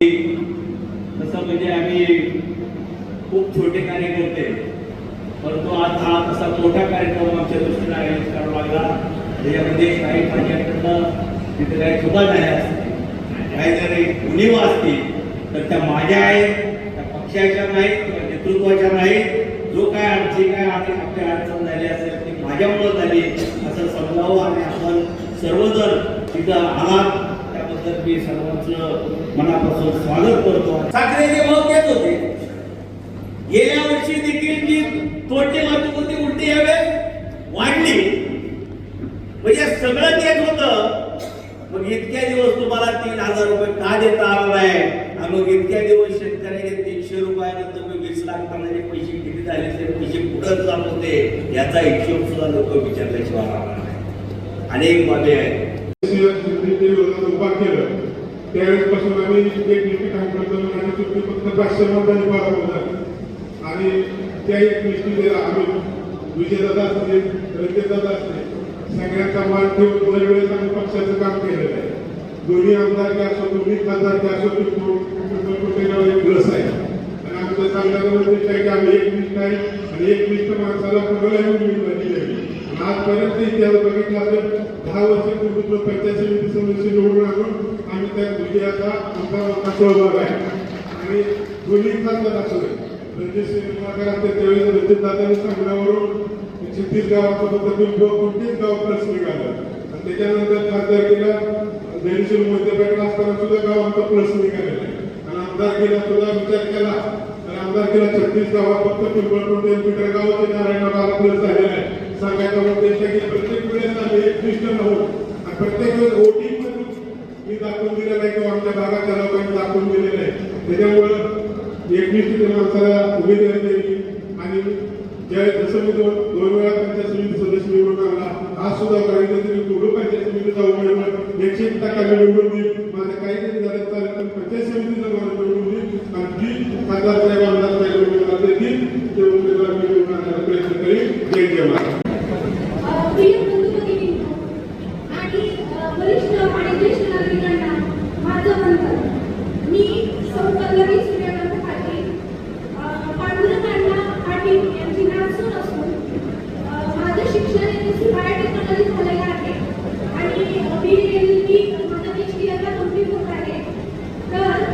तसं म्हणजे आम्ही खूप छोटे कार्यकर्ते, परंतु आज हा तसा मोठा कार्यक्रम आमच्या दृष्टीने आयोजित करावा लागला. त्याच्यामध्ये काही माझ्याकडनं तिथे काही चुका झाल्या असतील, काही जरी उणीव असतील तर त्या माझ्या आहेत, त्या पक्षाच्या नाहीत किंवा नेतृत्वाच्या नाहीत. जो काय आमची काय आपल्या अडचण झाली असेल ती माझ्यामुळे झाली असं समजावं आणि आपण सर्वजण तिथं आलात त्याबद्दल मी सर्वांचं मनापासून स्वागत करतो. साखरेचे भाव देत होते. गेल्या वर्षी देखील जी तोडणी वाहतूक होती उलटी यावेळेस वाढली, म्हणजे सगळं देत होतं. मग इतक्या दिवस तुम्हाला 3,000 रुपये का देता आला आहे, आणि मग इतक्या दिवस शेतकऱ्याने 300 रुपयानं तुम्ही 20 लाख पाण्याचे पैसे किती झाले, ते पैसे कुठं जात होते याचा हिशोब सुद्धा लोक विचारल्याशिवाय राहणार नाही. अनेक बाबी आहेत. उभा केलं त्यावेळेसपासून आम्ही एक निष्ठी काम करतो आणि चुकी फक्त 500 मतांनी पाठवतात आणि त्या एक निष्ठीला आम्ही विजयदादा असते रंजयदादा असते सगळ्यांचा मान ठेवून दरवेळेस आम्ही पक्षाचं काम केलेलं आहे. दोन्ही आमदार असो दोन्ही खासदार असो कुठे एक प्लस आहे आणि आमचं सांगण्याचं उद्देश आहे की आम्ही एकनिष्ठ आहे आणि एकनिष्ठ माणसाला कोणालाही उमेदवारी दिली. आजपर्यंत इतिहास बघितला तर 10 वर्षापूर्वी पंचायत समिती सदस्य निवडून आणून आम्ही त्या विजयाचा आमचा सहभाग आहे. आणि दोन्ही खासदार असो रणजित सिंह असते त्यावेळी रणजित दादांनी सांगण्यावरून 36 गावांच्या कोणतेच गाव प्लस निघालं आणि त्याच्यानंतर खासदार केला धैर्यशील मध्यपेठला असताना सुद्धा गाव आमचा प्लस निघालेला आहे. आणि आमदार केला सुद्धा विचार केला तर आमदार केला 36 गावात फक्त पिंपळकुंटे मीटर गावाचे नारायणाला प्लस झालेला आहे. सांगायचा उद्देश आहे की प्रत्येक वेळेस आम्ही एकनिष्ठ आहोत आणि प्रत्येक वेळेस वोटिंग मधून मी दाखवून दिलेलं आहे किंवा आमच्या भागाच्या लोकांनी दाखवून दिलेलं आहे. त्याच्यामुळं एकनिष्ठ माणसाला उमेदवारी द्यावी आणि ज्या जसं मी दोन वेळा पंचायत समिती सदस्य निवडून आणला आज सुद्धा करायचं तरी दोघं पंचायत समितीचा उमेदवार 100% निवडून देईल. माझं काही जरी झालं चालेल पण पंचायत समितीचा निवडून देईल आणि जी खासदार साहेब आमदार साहेब उमेदवार देतील ते उमेदवार मी निवडून आणण्याचा प्रयत्न करीन. जय जय महाराज. वरिष्ठ आणि ज्येष्ठ नागरिकांना माझं वंदन. मी पल्लवी सूर्यकांत पाटील पांडुरंग पाटील यांची नातसून असून माझं शिक्षण एमएससी बायोटेक्नॉलॉजी झालेलं आहे आणि BLLB माझं PhD आता कंप्लीट होत आहे. तर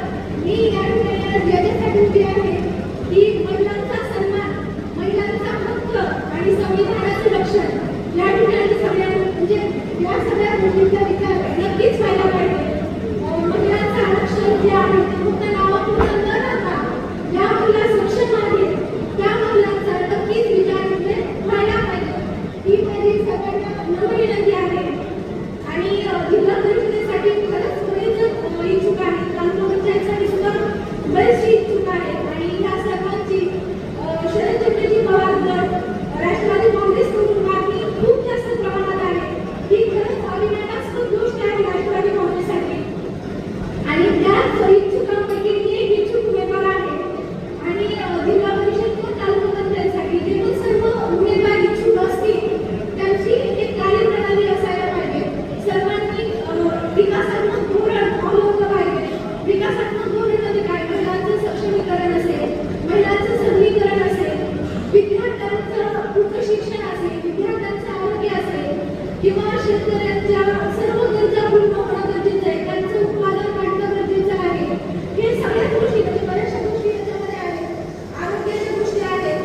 मी या ठिकाणी याच्यासाठी उभी आहे की महिलांचा सन्मान, महिलांचा हक्क आणि संविधानाचं रक्षण या ठिकाणी सगळ्यांना म्हणजे या सगळ्या गोष्टींचा विचार नक्कीच व्हायला पाहिजे. महिलांचं आरक्षण जे आहे ते फक्त नावापुरतं न राहता ज्या महिला सक्षम आहेत त्या महिलांचा नक्कीच विचार इथे व्हायला पाहिजे. ही माझी सगळ्यांना नम्र विनंती आहे. आणि जिल्हा परिषदेसाठी खरंच बरेच इच्छुक आहेत, ग्रामपंचायतसाठी सुद्धा बरेचसे इच्छुक आहेत आणि या सर्वांची शरदचंद्रजी पवार गट राष्ट्रवादी काँग्रेसकडून मागणी खूप जास्त प्रमाणात आहे. ही खरंच अभिमानास्पद गोष्ट आहे राष्ट्रवादी काँग्रेससाठी. आणि त्याच इच्छुकांपैकी मी एक इच्छुक उमेदवार आहे आणि जिल्हा परिषद व तालुका पंचायतसाठी जे पण सर्व उमेदवार इच्छुक असतील त्यांची एक कार्यप्रणाली असायला पाहिजे. सर्वांनी विकासात्मक धोरण अवलंबलं पाहिजे. विकासात्मक धोरण म्हणजे काय, महिलांचं सक्षमीकरण असेल, महिलांचं सबलीकरण असेल, विद्यार्थ्यांचं उच्च शिक्षण असेल, विद्यार्थ्यांचं आरोग्य असेल किंवा शेतकऱ्यांच्या सर्व गरजा पूर्ण होणं गरजेचं आहे, त्यांचं उत्पादन वाढणं गरजेचं आहे. हे सगळ्या गोष्टी म्हणजे बऱ्याचशा गोष्टी याच्यामध्ये आहेत. आरोग्याच्या गोष्टी आहेत.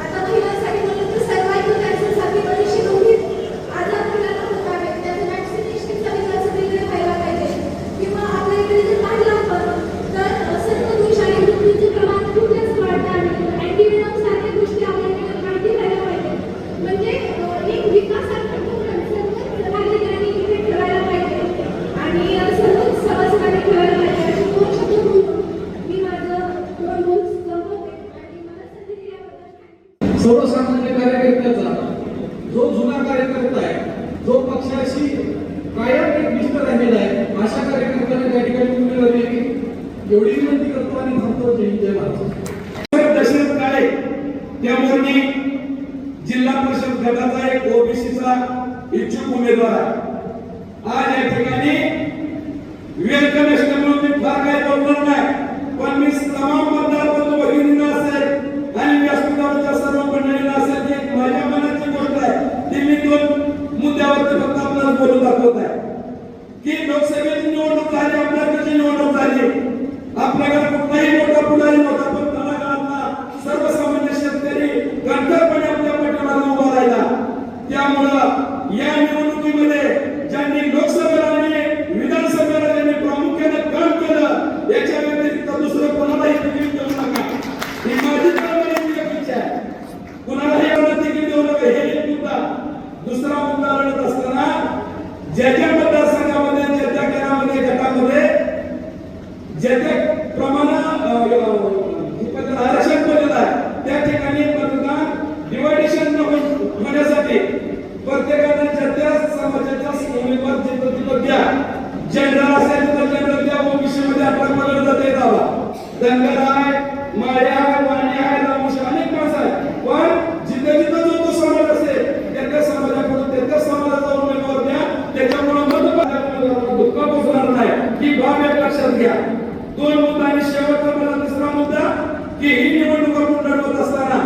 आता महिलांसाठी म्हणलं तर सर्वायकल कॅन्सर सारखे बरेचसे गंभीर आजार महिलांना होत आहेत. त्याचं वॅक्सिनेशनचा विकास वगैरे व्हायला पाहिजे. किंवा आपल्या इकडे जर पाहिलं आपण तर सर्व दोष आणि मृत्यूचं प्रमाण खूप जास्त वाढतं आहे. अँटीव्हेनम सारख्या गोष्टी आपल्याकडे माहिती व्हायला पाहिजे. म्हणजे एक विकासात्मक धोरण सर्वच नागरिकांनी इथे ठेवायला पाहिजे आणि सर्वच समाजाने ठेवायला पाहिजे. अशी 2 शब्द बोलून मी माझं 2 बोल संपवते आणि मला संधी दिल्याबद्दल सर्वसामान्य कार्यकर्त्याचा जो जुना कार्यकर्ता आहे, जो पक्षाशी कायम एकनिष्ठ राहिलेला आहे, अशा कार्यकर्त्यांना त्या ठिकाणी उमेदवारी एवढी विनंती करतो आणि थांबतो. जय महाराज. दशरथ काळे त्यामुळे जिल्हा परिषद गटाचा एक ओबीसीचा इच्छुक उमेदवार आहे. आज या ठिकाणी विवेक नसल्यामुळे मी फार काय बोललो याच्या व्यतिरिक्त दुसरं कोणालाही तिकीट देऊ नका. ही माझी प्रामाणिक इच्छा आहे. कोणालाही एवढं तिकीट देऊ नका. हे एक मुद्दा. दुसरा मुद्दा लढत असताना ज्या ज्या मतदारसंघामध्ये, ज्या त्या गणामध्ये, गटामध्ये ज्या त्या प्रमाणात आरक्षण पडलेलं आहे त्या ठिकाणी मतदान डिवायडेशन होण्यासाठी प्रत्येकाने ज्या त्या समाजाच्या उमेदवार तिथं द्या. जनरल असेल तर जनरल द्या. ओबीसी मध्ये आपला पगड जाते दावा. धनगर आहे, माळी आहे, वाणी आहे, रामोशी अनेक माणसं आहेत. पण जिथे जिथं जो तो समाज असेल त्या त्या समाजाकडून त्या त्या समाजाचा उमेदवार द्या. त्याच्यामुळे मतदारांना धोका पोचणार नाही. ही बाब एक लक्षात घ्या. दोन मुद्दा. आणि शेवटचा मला तिसरा मुद्दा की ही निवडणूक आपण लढवत असताना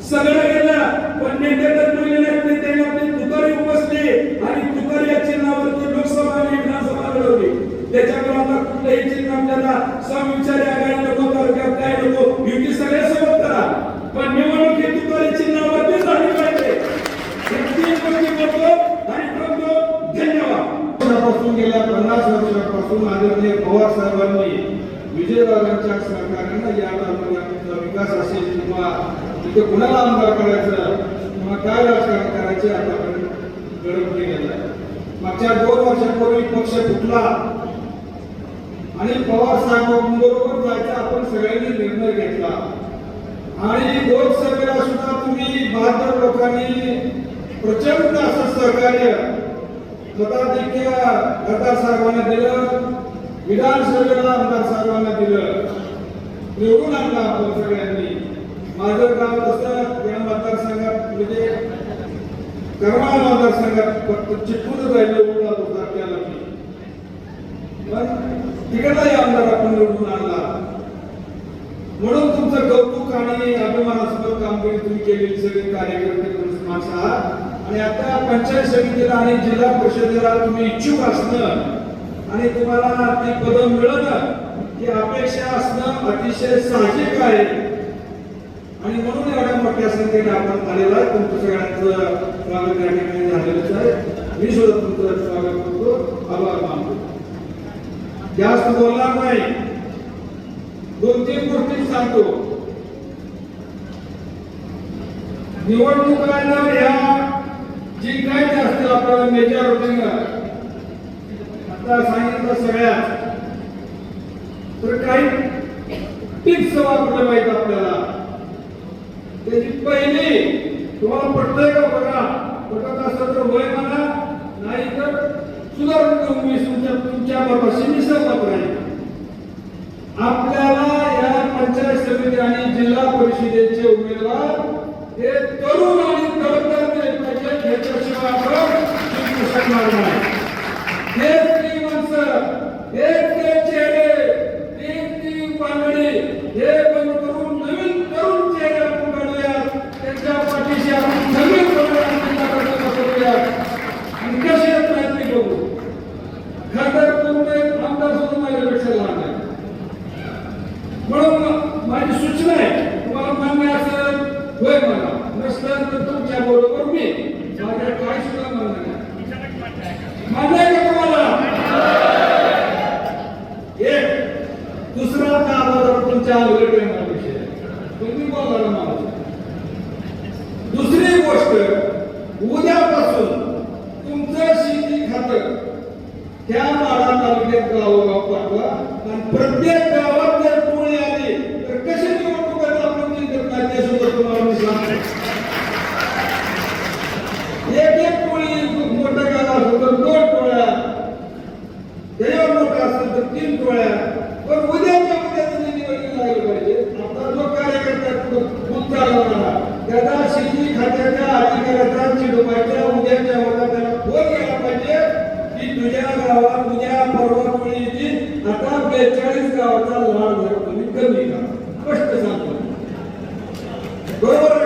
सगळं गेलं पण नेते तर मिळले नाहीत. नेत्याने आपली तुतारी उपसली आणि तुतारी या चिन्हावरती लोकसभा आणि विधानसभा लढवली. त्याच्यामुळे आता कुठलंही चिन्ह आपल्याला समविचारी आघाडी नको, तालुक्यात काय नको, युती सगळ्यासोबत करा पण निवडणूक ही तुतारी चिन्हावरती झाली पाहिजे. हे तीन गोष्टी बोलतो आणि थांबतो. धन्यवाद. गेल्या 50 वर्षापासून आदरणीय पवार साहेबांनी विजयदादांच्या सहकार्याने या तालुक्याचा विकास असेल किंवा तिथे कुणाला आमदार करायचं किंवा काय राजकारण करायचे आतापर्यंत घडवून गेलं. मागच्या 2 वर्षापूर्वी पक्ष फुटला आणि पवार साहेबांबरोबर जायचा आपण सगळ्यांनी निर्णय घेतला आणि लोकसभेला सुद्धा तुम्ही 72 लोकांनी प्रचंड असं सहकार्य मताधिक्य खासदार साहेबांना दिलं. विधानसभेला आमदार साहेबांना दिलं. निवडून आणला आपण सगळ्यांनी. माझं गाव तसं या मतदारसंघात म्हणजे करमाळ मतदारसंघात फक्त चिटकून राहिलं उडत होता त्याला मी. पण तिकडलाही आमदार आपण निवडून आणला. म्हणून तुमचं कौतुक आणि अभिमानास्पद कामगिरी तुम्ही केलेली सगळे कार्यकर्ते माणसं आहात. आणि आता पंचायत समितीला आणि जिल्हा परिषदेला तुम्ही इच्छुक असणं आणि तुम्हाला ती पदं मिळणं ही अपेक्षा असणं अतिशय साहजिक आहे. आणि म्हणून एवढ्या मोठ्या संख्येने आपण आलेला आहे. तुमचं सगळ्यांचं स्वागत या ठिकाणी झालेलंच आहे. मी सुद्धा तुमचं स्वागत करतो, आभार मानतो. जास्त बोलणार नाही. 2-3 गोष्टी सांगतो. निवडणुकांना ह्या जिंकायचे असतील आपल्याला मेजॉरिटीनं आता सांगितलं सगळ्यात तर काही टिप्स वापरल्या पाहिजे आपल्याला. त्याची पहिली तुम्हाला पटतंय का बघा. पटत असेल तर वय म्हणा, नाही तर सुधारून तुमच्या बापाशी मिसळत राहील. आपल्याला या पंचायत समिती आणि जिल्हा परिषदेचे उमेदवार हे तरुण आणि तडफदार केले पाहिजे. ह्याच्याशिवाय आपण जिंकू शकणार नाही. हेच ती माणसं, हेच ते चेहरे, ती पांगडी हे बंद करून नवीन तरुण चेहरे आपण काढूया. त्यांच्या पाठीशी आपण नवीन करूया आणि कसे प्रयत्न करू. खासदार करून आमदार सुद्धा माझ्यापेक्षा लहान आहे. म्हणून माझी सूचना आहे तुम्हाला मान्य असेल होय मला, नसलं तर तुमच्या बरोबर मी. माझ्या काय सुद्धा मान्य नाही. मान्य आहे का तुम्हाला? एक दुसरा का तुमच्या उलट विषय तुम्ही बोलायला मला. दुसरी गोष्ट उद्यापासून तुमचं शेती खातं त्या माढा तालुक्यात गावोगाव पाठवा आणि प्रत्येक गावात जर टोळी आली तर कशी निवडणुकात आपण जिंकत नाही ते सुद्धा तुम्हाला मी सांगतो. एक टोळी मोठं गाव असेल तर 2 टोळ्या, त्याच्यावर मोठा असेल तर 3 टोळ्या. पण उद्याच्या निवडणूक लागली पाहिजे. आपला जो कार्यकर्ता खूप चालवणारा त्याला शेती खात्याच्या अधिकाऱ्याचा चिडवायच्या उद्याच्या वर्गात त्याला फोन केला पाहिजे की तुझ्या गावात उद्या परवा टोळी येतील. आता 42 गावाचा लाभ जरा तुम्ही कमी करा. स्पष्ट सांगतो. बरोबर आहे.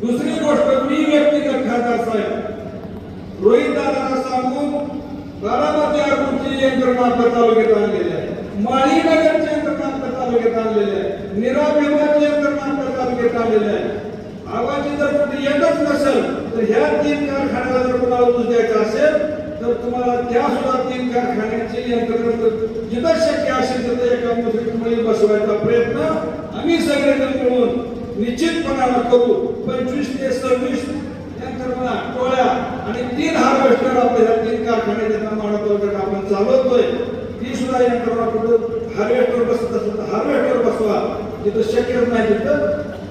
दुसरी गोष्ट मी व्यक्तिगत खासदार साहेब रोहित दादाला सांगून बारामती आगूची यंत्रणा आपल्या तालुक्यात आणलेली आहे. माळीनगरची यंत्रणा आपल्या तालुक्यात आणलेली आहे. निरा भीमाची यंत्रणा आपल्या तालुक्यात आणलेली आहे. आवाजी जर कुठे येतच नसेल तर ह्या 3 कारखान्याला जर कोणाला ऊस द्यायचा असेल तर तुम्हाला त्या सुद्धा 3 कारखान्याचे यंत्रणा जिथं शक्य असेल तिथं एका मुद्रेमध्ये बसवायचा प्रयत्न आम्ही सगळेजण मिळून निश्चितपणानं करू. 25 ते 26 यंत्रणा टोळ्या आणि 3 हार्वेस्टर आपल्या 3 कारखान्याच्या मानवतावर आपण चालवतोय. ती सुद्धा यंत्रणा कुठं हार्वेस्टर बसत असेल तर हार्वेस्टर बसवा, जिथं शक्य नाही तिथं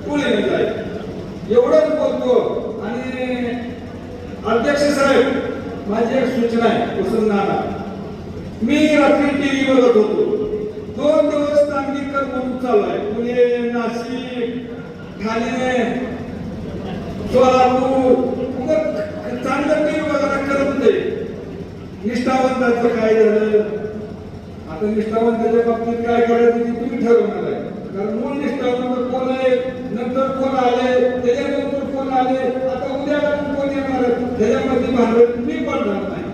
टोळीने जाईल. एवढंच बोलतो. आणि अध्यक्ष साहेब, माझी एक सूचना आहे. वसंत नाना, मी रात्री टीव्ही बघत होतो. 2 दिवस तांगीकर म्हणून चालू आहे. पुणे, नाशिक, ठाणे, सोलापूर, चांगलं टीव्ही बघायला करत नाही. निष्ठावंताचं काय झालं, आता निष्ठावंताच्या बाबतीत काय करायचं ते तुम्ही ठरवणार आहे. कारण मूळ निष्ठावंत कोण आहे, नंतर कोण आले, त्याच्यानंतर कोण आले, आता उद्या कोण येणार आहे, त्याच्यामध्ये भांडवल मी पडणार नाही,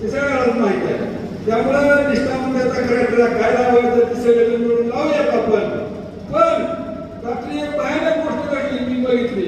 ते सगळ्यालाच माहित आहे. त्यामुळे निष्ठावंताचा करायला काय लावायचं ते सगळे मिळून लावूयात आपण. पण रात्री एक भयानक गोष्ट घडली, मी बघितली.